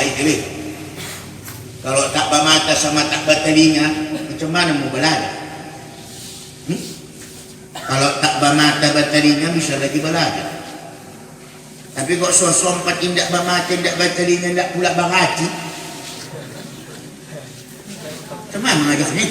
baik kali. Kalau tak bermata sama tak bertelinga, macam mana mau berlari? Kalau tak bermata bertelinga bisa lagi berlari. Tapi kok sompat tidak bermata, tidak bertelinga, tidak pula berhati, macam mana mengajarnya?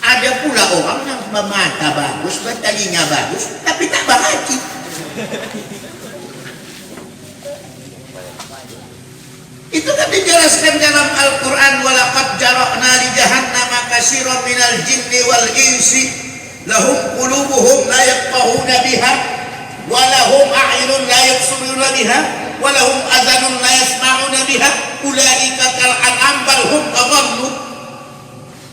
Ada pula orang yang bermata bagus, bertelinga bagus, tapi tak berhati. Itu kan dijelaskan dalam Al-Quran, walaqad jara'na li jahannama katsiran minal jinni wal insi lahum qulubuhum la yafqahuna biha wa lahum a'yunun la yubsiruna biha wa lahum adhanun la yasma'una biha ulaika kal an'am bal hum adallu.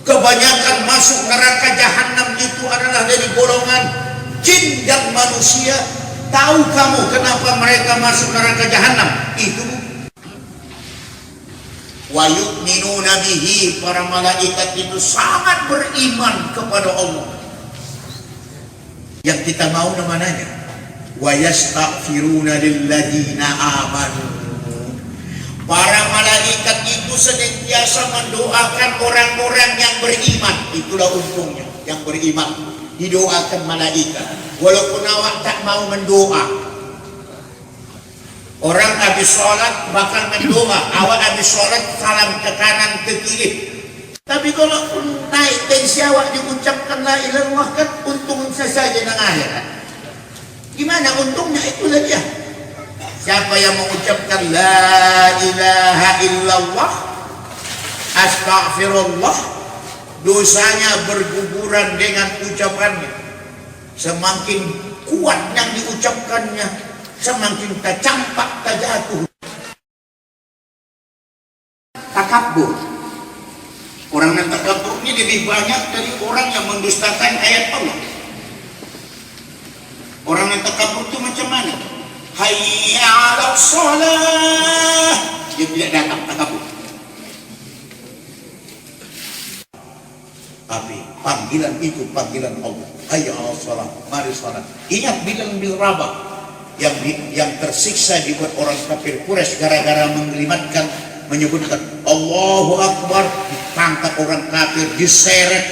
Kebanyakan masuk neraka jahanam itu adalah dari golongan jin dan manusia. Tahu kamu kenapa mereka masuk neraka jahanam? Itu wa yu'minuna bihi, para malaikat itu sangat beriman kepada Allah. Yang kita mau namanya wa yastaghfiruna lilladzina amanu. Para malaikat itu senantiasa mendoakan orang-orang yang beriman. Itulah untungnya, yang beriman didoakan malaikat. Walaupun awak tak mau mendoa, orang habis sholat bakal mendoa, awak habis sholat salam ke kanan ke kiri. Tapi kalau naik tensi awak diucapkan la ilaha illallah, kan untung saja dengan akhirat. Gimana untungnya? Itulah dia. Siapa yang mengucapkan la ilaha illallah, astaghfirullah, dosanya berguguran dengan ucapannya. Semakin kuat yang diucapkannya, semakin tercampak, terjatuh. Takabur. Orang yang takabur ini lebih banyak dari orang yang mendustakan ayat Allah. Orang yang takabur itu macam mana? Hayya 'alas shalah, dia tidak datang, takabur. Tapi panggilan itu panggilan Allah. Hayya 'alas shalah, mari salat. Ingat bilang bil rabah yang tersiksa dibuat orang kafir Quraisy gara-gara mengelimatkan, menyebutkan Allahu Akbar, ditangkap orang kafir, diseret.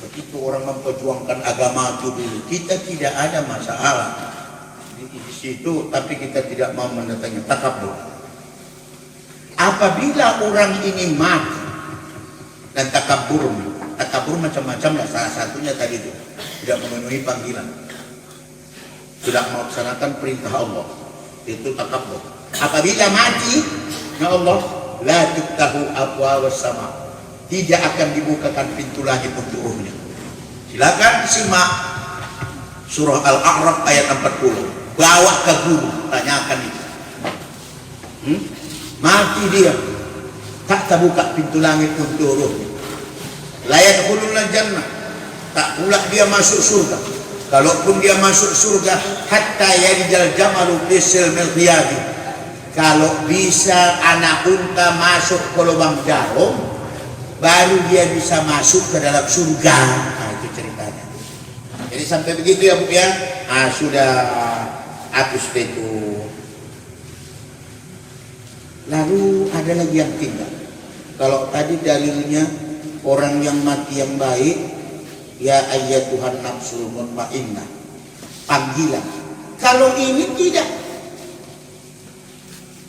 Begitu orang memperjuangkan agama itu dulu. Kita tidak ada masalah di situ, tapi kita tidak mau mendatangi takabur. Apabila orang ini mati dan takabur macam-macam lah, salah satunya tadi itu tidak memenuhi panggilan, tidak melaksanakan perintah Allah, itu takabur. Apabila mati, ya Allah, la tuftahu abwaabus sama, tidak akan dibukakan pintu langit untuk ruhnya. Silakan simak surah Al-A'raf ayat 40. Bawa ke guru, tanyakan itu. Mati dia, tak terbuka pintu langit untuk ruhnya. La yadkhulul jannah, tak pula dia masuk surga. Kalaupun dia masuk surga, hatta yalijal jamalu fi silmil khiyadi, kalau bisa anak unta masuk ke lubang jarum, baru dia bisa masuk ke dalam surga. Nah, itu ceritanya. Jadi sampai begitu ya Bu ya. Sudah hapus itu. Lalu ada lagi yang tinggal. Kalau tadi dalilnya orang yang mati yang baik, ya ayyatuhan nafsul mutmainnah, panggilan. Kalau ini tidak,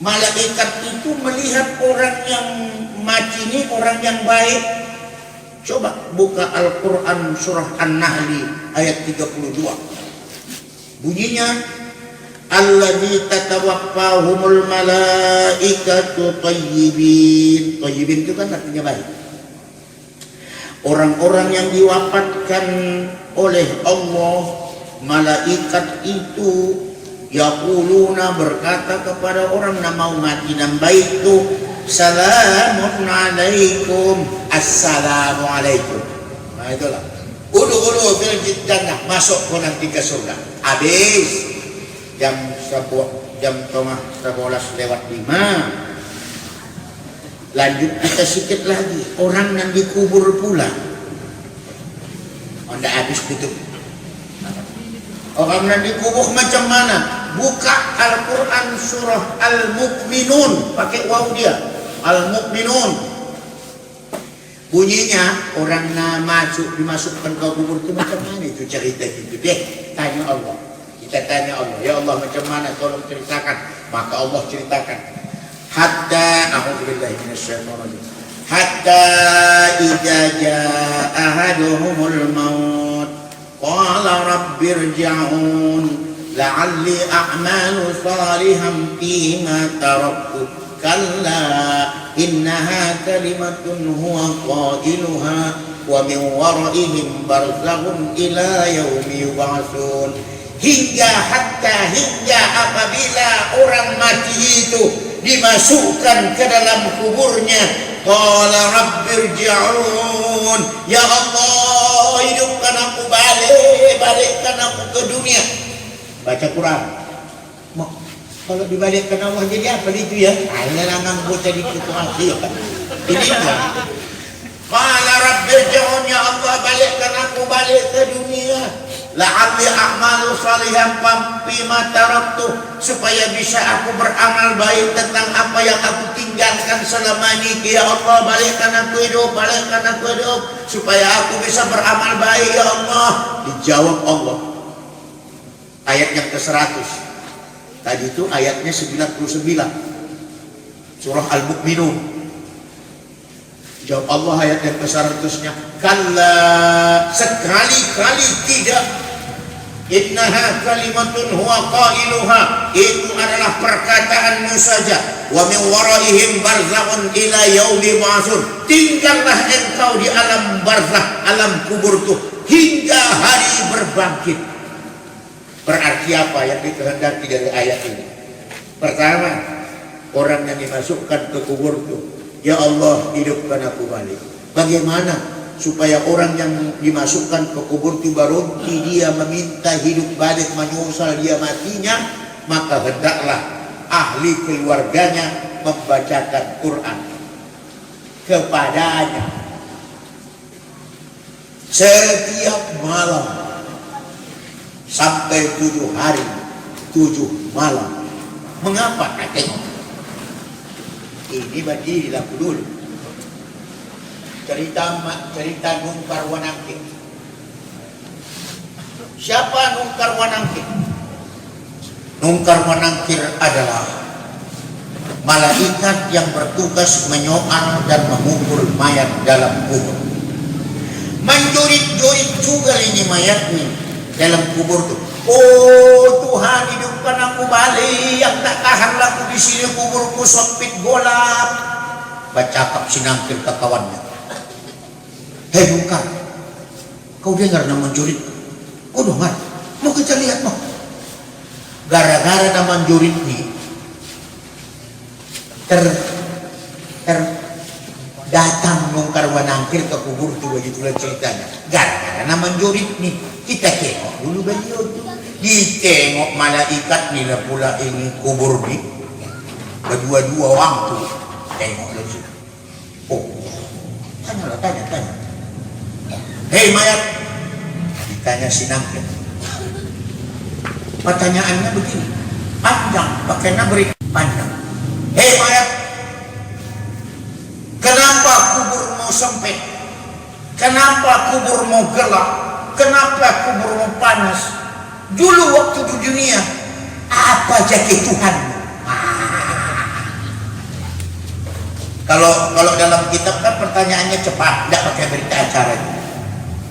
malaikat itu melihat orang yang mati ini orang yang baik. Coba buka Al-Quran surah An-Nahl ayat 32. Bunyinya alladzi tatawaffahumul malaikatu thayyibin. Thayyibin itu kan artinya baik. Orang-orang yang diwafatkan oleh Allah, malaikat itu yaquluna, berkata kepada orang yang mau mati dan baik itu, salamun alaikum, assalamu alaikum. Nah itulah, udkhulu fil jannah, masuk kau nanti ke surga. Habis jam 11:05, lanjut kita sedikit lagi, orang yang dikubur pula. Anda habis tutup. Orang yang dikubur macam mana? buka Al-Quran surah Al-Mu'minun, pakai waw dia, Al-Mu'minun. Bunyinya orang dimasukkan ke kubur itu macam mana itu cerita itu deh. Tanya Allah, kita tanya Allah, ya Allah macam mana, tolong ceritakan. Maka Allah ceritakan, hatta a'udzubillahi minasyaitonir rajim, hatta idza jaa ahaduhumul maut qala rabbirji'un la'alli a'malu salihan fima taraktu kalla innaha kalimatun huwa qailuha wa min waraihim barzakhun ila yaumi yub'atsun. Hingga apabila orang mati itu dimasukkan ke dalam kuburnya, qala rabbirji'un, ya Allah hidupkan aku balikkan aku ke dunia. Baca Quran. Kalau dibalikkan Allah jadi apa itu ya? Hanya langang bocah di situasi ini kan. Qala rabbirji'un, ya Allah balikkan aku balik ke dunia. La'alli a'malu salihan fima taraktu, supaya bisa aku beramal baik tentang apa yang aku tinggalkan selama ini. Ya Allah balikkan aku hidup supaya aku bisa beramal baik ya Allah. Dijawab Allah. Ayat yang ke-100. Tadi itu ayatnya 99. Surah Al-Mu'minun. Jawab Allah ayat yang ke-100-nya, kalla, sekali-kali tidak. Innaha kalimatun huwa qailuha, itu adalah perkataanmu saja. Wa min waraihim barzakhun ila yaumi yub'atsun, tinggallah engkau di alam barzakh, alam kubur itu hingga hari berbangkit. Berarti apa yang dikehendaki dari ayat ini? Pertama, orang yang dimasukkan ke kubur itu, ya Allah hidupkan aku balik. Bagaimana supaya orang yang dimasukkan ke kubur itu berhenti dia meminta hidup balik, menyesal dia matinya? Maka hendaklah ahli keluarganya membacakan Quran kepadanya setiap malam sampai 7 hari 7 malam. Mengapa? Tengok ini bagi laku dulu cerita Nungkar Wanangkit. Siapa Nungkar Wanangkit? Nungkar Wanangkit adalah malaikat yang bertugas menyoal dan memukul mayat dalam kubur. Menjurit-jurit juga ini mayatnya dalam kubur tuh. Oh Tuhan hidupkan aku balik, yang tak tahan laku di sini kuburku sempit golap. Bercakap si Nangkir ke kawannya, hei Nungkar, kau dengar nama jurit? Kau dengar? Mau kita lihat mau. Gara-gara nama jurit ini datang Nungkar Wanangkir ke kubur itu, begitulah ceritanya. Gara-gara nama jurit nih kita tengok dulu beliau tuh, ditengok malaikat nih lah pula ini kubur nih, berdua-dua waktu tengok dari situ. Oh, tanya. Hei mayat, ditanya si Nangkir. Pertanyaannya begini, panjang, pakai nabrik panjang. Hei mayat, kenapa kuburmu sempit? Kenapa kuburmu gelap? Kenapa kuburmu panas? Dulu waktu di dunia apa jadi Tuhan? Kalau dalam kitab kan pertanyaannya cepat, tidak pakai berita acara.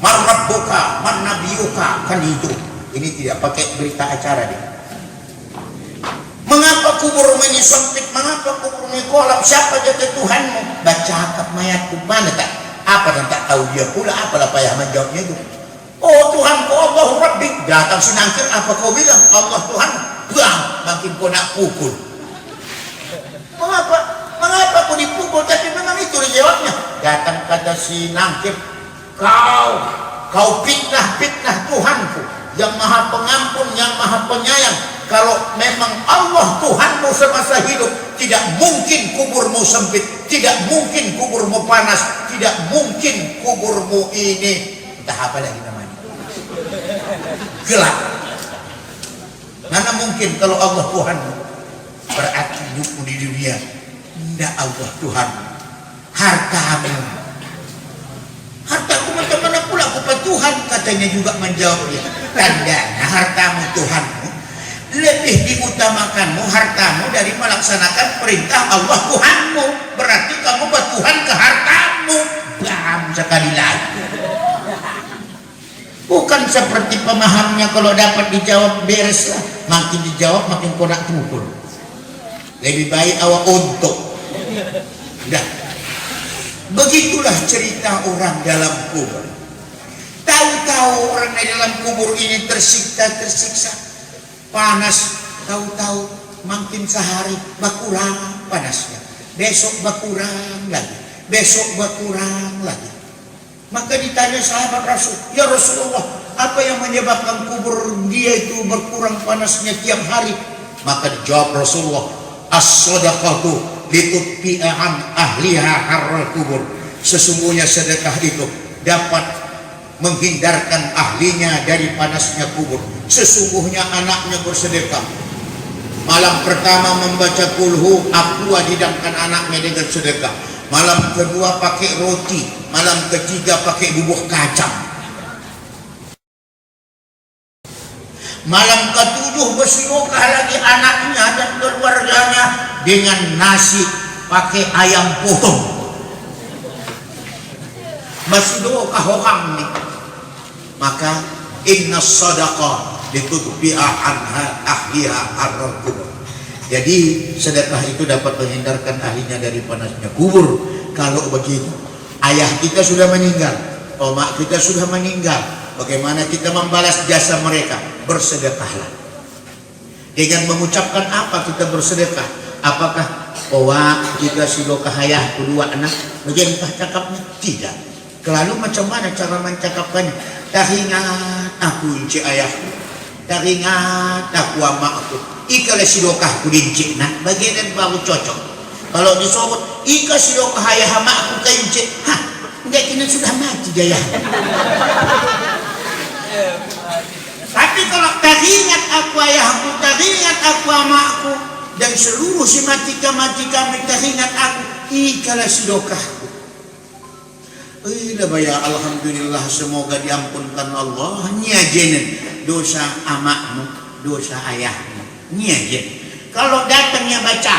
Man rabbuka, man nabiyuka, kan itu. Ini tidak pakai berita acara dia. Mengapa kuburmu ini sempit? Mengapa kuburmu ini kolap? Siapa jadi Tuhanmu? Baca akad mayatku mana tak? Apa dan tak tahu dia pula, apalah payah menjawabnya itu. Oh Tuhanku Allah Rabbi. Datang si Nangkir, apa kau bilang? Allah Tuhan. Bang, makin kau nak pukul. Mengapa kau dipukul? Tapi memang itu dijawabnya. Datang kata si Nangkir, kau fitnah Tuhanku yang maha pengampun, yang maha penyayang. Kalau memang Allah Tuhanmu semasa hidup, tidak mungkin kuburmu sempit, tidak mungkin kuburmu panas, tidak mungkin kuburmu ini entah apa lagi namanya, gelap. Mana mungkin kalau Allah Tuhanmu? Berarti hidupmu di dunia tidak Allah Tuhanmu. Hartamu, hartaku macam mana pula bukan Tuhan, katanya juga menjawab dia. Tandanya hartamu Tuhanmu lebih diutamakanmu hartamu dari melaksanakan perintah Allah Tuhanmu. Berarti kamu bertuhan ke hartamu. Bam, sekali lagi. Bukan seperti pemahamnya kalau dapat dijawab beres lah. Makin dijawab makin kau nak pukul. Lebih baik awak untuk. Dah. Begitulah cerita orang dalam kubur. Tahu-tahu orang di dalam kubur ini tersiksa, panas. Tahu-tahu makin sehari berkurang panasnya. Besok berkurang lagi. Besok berkurang lagi. Maka ditanya sahabat Rasul, ya Rasulullah, apa yang menyebabkan kubur dia itu berkurang panasnya tiap hari? Maka dijawab Rasulullah, as-sadaqatu litutfi'a an ahliha harral kubur. Sesungguhnya sedekah itu dapat menghindarkan ahlinya dari panasnya kubur. Sesungguhnya anaknya bersedekah, malam pertama membaca kulhu, aqua didamkan anaknya dengan sedekah. Malam kedua pakai roti, malam ketiga pakai bubuk kacang. Malam ketujuh bersedekah lagi anaknya dan keluarganya dengan nasi pakai ayam potong. Bersedekah orang nih. Maka inna sadaqah litutfi'a anha ahliha harral kubur. Jadi sedekah itu dapat menghindarkan ahlinya dari panasnya kubur. Kalau begitu, ayah kita sudah meninggal, omak kita sudah meninggal, bagaimana kita membalas jasa mereka? Bersedekahlah. Dengan mengucapkan apa kita bersedekah? Apakah kita sedekah ayah kedua anak? Begitulah cakapnya? Tidak. Lalu macam mana cara mencakapkannya? Taringat aku inci ayahku, taringat aku amakku. Ikalah sidokah ku dincik nak bagian baru cocok. Kalau disobot ika sidokah ayah amakku kaincik, hah, enggak kena sudah mati jaya. Tapi kalau taringat aku ayahku, taringat aku amakku, dan seluruh si mati kami taringat aku, ikalah sidokahku. Ya alhamdulillah, semoga diampunkan Allah. Nyajenin dosa amakmu, dosa ayahmu. Nyajen. Kalau datangnya baca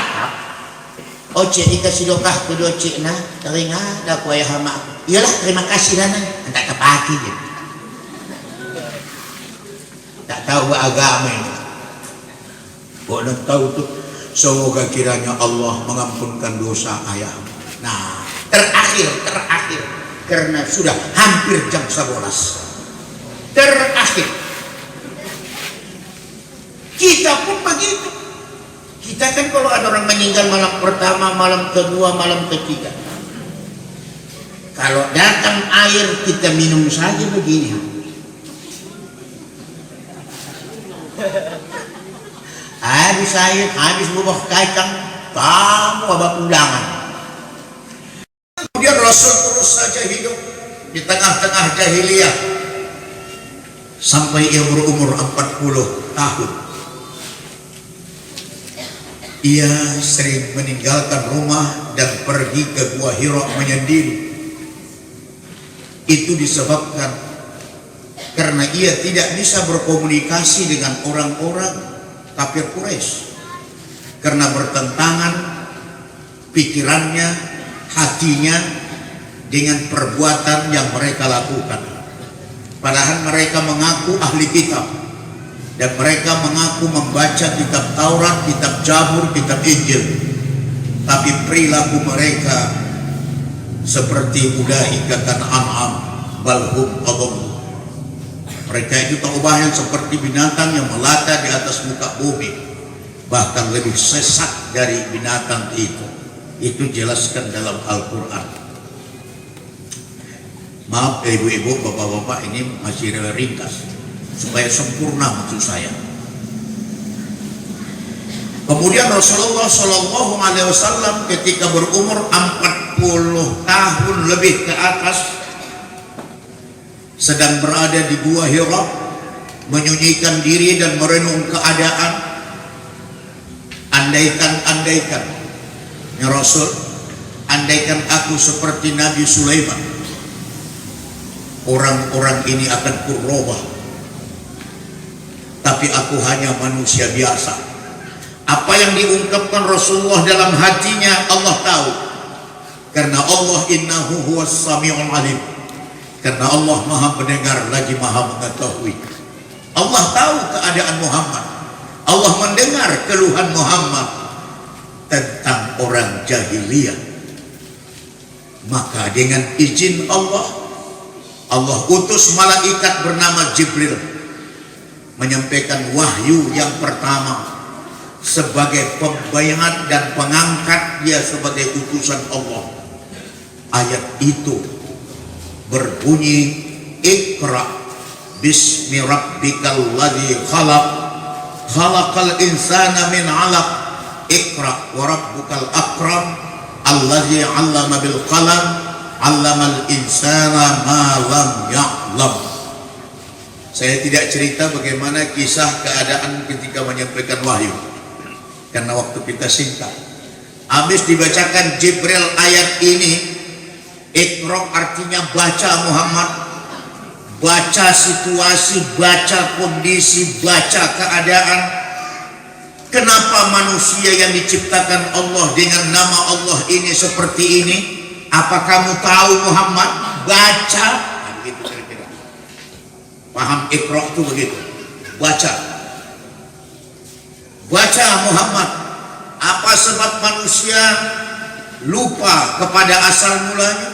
oce ika sidokah kedua cik na teringat aku ayah amakku. Iyalah terima kasih dana. Tak kepaki je. Tak tahu agama ini. Kau nak tahu tu. Semoga kiranya Allah mengampunkan dosa ayahmu. Nah, terakhir. Karena sudah hampir jam 11. Terakhir. Kita pun begitu. Kita kan kalau ada orang meninggal malam pertama, malam kedua, malam ketiga. Kalau datang air kita minum saja begini. Habis air, habis bubuk kacang, kamu abah undangan. Kemudian Rasul terus saja hidup di tengah-tengah jahiliyah sampai ia berumur 40 tahun. Ia sering meninggalkan rumah dan pergi ke Gua Hira menyendiri. Itu disebabkan karena ia tidak bisa berkomunikasi dengan orang-orang kafir Quraisy, karena bertentangan pikirannya, hatinya dengan perbuatan yang mereka lakukan. Padahal mereka mengaku ahli kitab dan mereka mengaku membaca kitab Taurat, kitab Zabur, kitab Injil, tapi perilaku mereka seperti ulaika kan an'am bal hum adall. Mereka itu tak ubahnya seperti binatang yang melata di atas muka bumi, bahkan lebih sesat dari binatang itu. Itu jelaskan dalam Al-Quran. Maaf ibu-ibu, bapak-bapak, ini masih ringkas supaya sempurna maksud saya. Kemudian Rasulullah SAW ketika berumur 40 tahun lebih ke atas sedang berada di Gua Hira menyunyikan diri dan merenung keadaan. Andaikan ya Rasul, andaikan aku seperti Nabi Sulaiman, orang-orang ini akan kurubah, tapi aku hanya manusia biasa. Apa yang diungkapkan Rasulullah dalam hatinya Allah tahu, karena Allah innahu huwas sami'ul alim, karena Allah maha mendengar lagi maha mengetahui. Allah tahu keadaan Muhammad, Allah mendengar keluhan Muhammad tentang orang jahiliyah. Maka dengan izin Allah, Allah utus malaikat bernama Jibril menyampaikan wahyu yang pertama sebagai pembayangan dan pengangkat dia sebagai utusan Allah. Ayat itu berbunyi, Iqra bismi rabbikal ladzi khalaq, khalaqal insana min 'alaq, Iqra wa rabbukal akram, allazi 'allama bil qalam, 'allamal insana ma lam ya'lam. Saya tidak cerita bagaimana kisah keadaan ketika menyampaikan wahyu, karena waktu kita singkat. Habis dibacakan Jibril ayat ini, Iqra artinya baca Muhammad, baca situasi, baca kondisi, baca keadaan. Kenapa manusia yang diciptakan Allah dengan nama Allah ini seperti ini? Apa kamu tahu Muhammad? Baca. Nah, begitu kira-kira. Paham Iqra itu begitu. Baca. Baca Muhammad. Apa sebab manusia lupa kepada asal mulanya?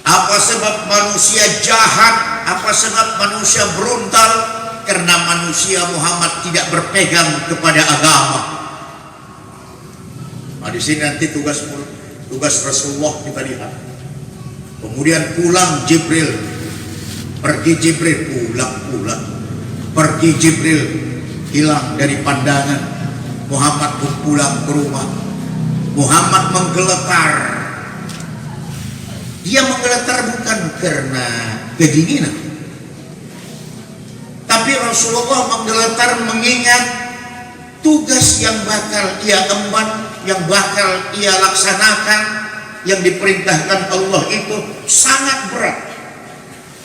Apa sebab manusia jahat? Apa sebab manusia beruntal? Karena manusia Muhammad tidak berpegang kepada agama. Nah, di sini nanti tugas Rasulullah kita lihat. Kemudian pulang Jibril, pergi Jibril, pulang. Pergi Jibril, hilang dari pandangan. Muhammad pun pulang ke rumah. Muhammad menggeletar. Dia menggeletar bukan karena kedinginan, tapi Rasulullah menggeletar mengingat tugas yang bakal ia emban, yang bakal ia laksanakan, yang diperintahkan Allah itu sangat berat.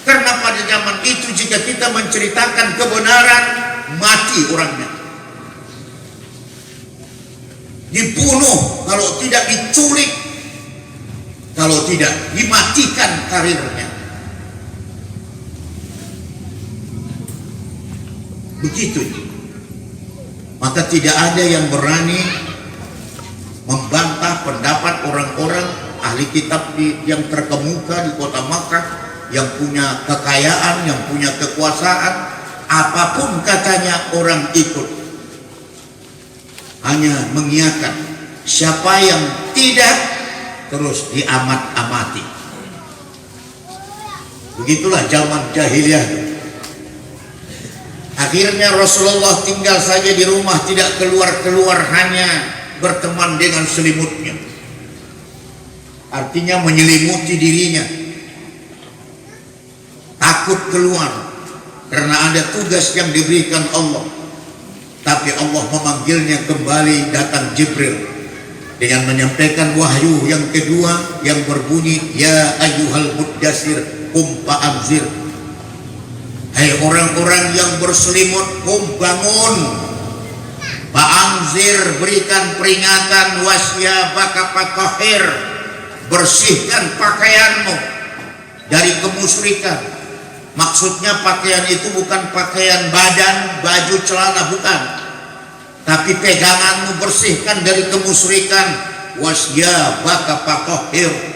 Karena pada zaman itu jika kita menceritakan kebenaran, mati orangnya, dibunuh, kalau tidak diculik, kalau tidak dimatikan karirnya. Begitu. Maka tidak ada yang berani membantah pendapat orang-orang ahli kitab yang terkemuka di kota Makkah, yang punya kekayaan, yang punya kekuasaan. Apapun katanya orang ikut, hanya mengiyakan. Siapa yang tidak, terus diamat-amati. Begitulah zaman jahiliyah. Akhirnya Rasulullah tinggal saja di rumah, tidak keluar-keluar, hanya berteman dengan selimutnya. Artinya menyelimuti dirinya, takut keluar karena ada tugas yang diberikan Allah. Tapi Allah memanggilnya kembali, datang Jibril dengan menyampaikan wahyu yang kedua yang berbunyi, Ya ayyuhal muddatsir qum fa'anzir. Hai orang-orang yang berselimut, qum bangun, fa'anzir berikan peringatan, wasyabaka fatahhir bersihkan pakaianmu dari kemusyrikan. Maksudnya pakaian itu bukan pakaian badan, baju, celana, bukan, tapi peganganmu bersihkan dari kemusyrikan. Wasyabaka fatahhir.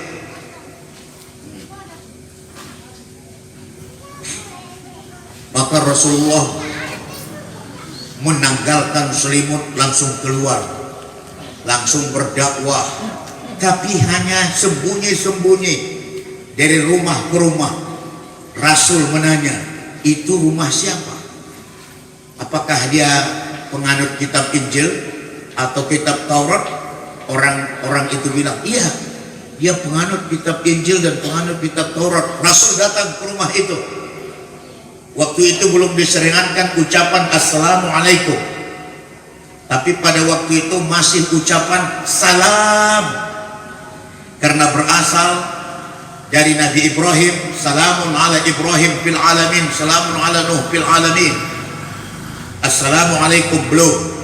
Maka Rasulullah menanggalkan selimut, langsung keluar, langsung berdakwah, tapi hanya sembunyi-sembunyi dari rumah ke rumah. Rasul menanya, itu rumah siapa? Apakah dia penganut kitab Injil atau kitab Taurat? Orang-orang itu bilang, iya, dia penganut kitab Injil dan penganut kitab Taurat. Rasul datang ke rumah itu. Waktu itu belum diseringatkan ucapan Assalamualaikum, tapi pada waktu itu masih ucapan salam, karena berasal dari Nabi Ibrahim, salamun ala Ibrahim fil alamin, salamun ala Nuh fil alamin. Assalamualaikum belum.